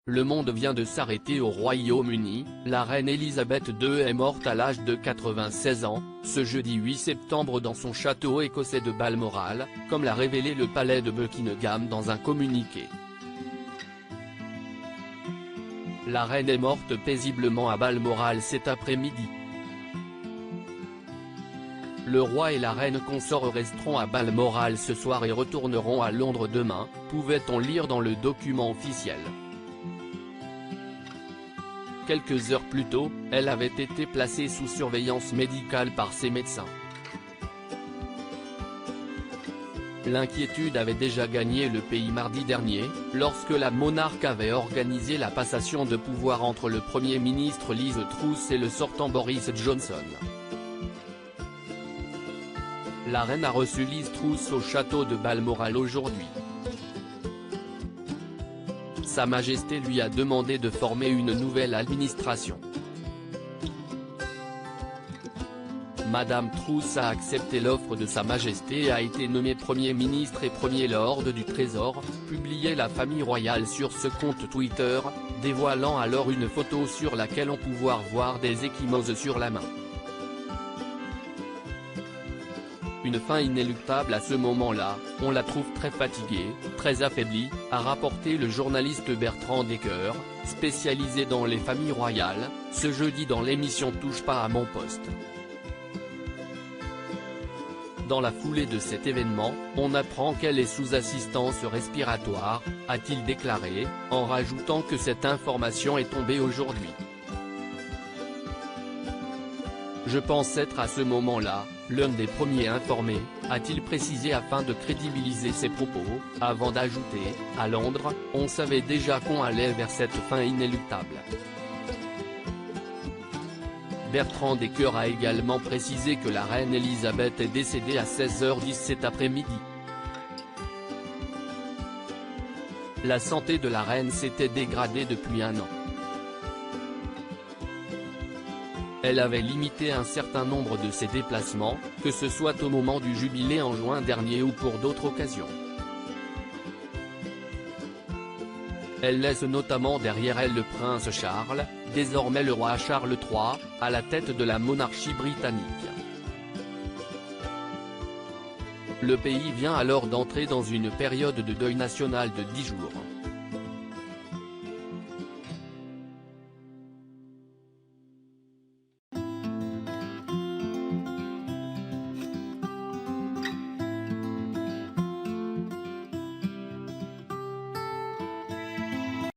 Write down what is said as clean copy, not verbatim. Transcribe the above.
Le monde vient de s'arrêter au Royaume-Uni, la reine Elisabeth II est morte à l'âge de 96 ans, ce jeudi 8 septembre dans son château écossais de Balmoral, comme l'a révélé le palais de Buckingham dans un communiqué. La reine est morte paisiblement à Balmoral cet après-midi. Le roi et la reine consort resteront à Balmoral ce soir et retourneront à Londres demain, pouvait-on lire dans le document officiel. Quelques heures plus tôt, elle avait été placée sous surveillance médicale par ses médecins. L'inquiétude avait déjà gagné le pays mardi dernier, lorsque la monarque avait organisé la passation de pouvoir entre le Premier ministre Liz Truss et le sortant Boris Johnson. La reine a reçu Liz Truss au château de Balmoral aujourd'hui. Sa Majesté lui a demandé de former une nouvelle administration. Madame Truss a accepté l'offre de Sa Majesté et a été nommée Premier ministre et Premier Lord du Trésor, publiait la famille royale sur ce compte Twitter, dévoilant alors une photo sur laquelle on pouvait voir des ecchymoses sur la main. Une fin inéluctable à ce moment-là, on la trouve très fatiguée, très affaiblie, a rapporté le journaliste Bertrand Decker, spécialisé dans les familles royales, ce jeudi dans l'émission Touche pas à mon poste. Dans la foulée de cet événement, on apprend qu'elle est sous assistance respiratoire, a-t-il déclaré, en rajoutant que cette information est tombée aujourd'hui. Je pense être à ce moment-là, l'un des premiers informés, a-t-il précisé afin de crédibiliser ses propos, avant d'ajouter, à Londres, on savait déjà qu'on allait vers cette fin inéluctable. Bertrand Decker a également précisé que la reine Elisabeth est décédée à 16h10 cet après-midi. La santé de la reine s'était dégradée depuis un an. Elle avait limité un certain nombre de ses déplacements, que ce soit au moment du jubilé en juin dernier ou pour d'autres occasions. Elle laisse notamment derrière elle le prince Charles, désormais le roi Charles III, à la tête de la monarchie britannique. Le pays vient alors d'entrer dans une période de deuil national de 10 jours.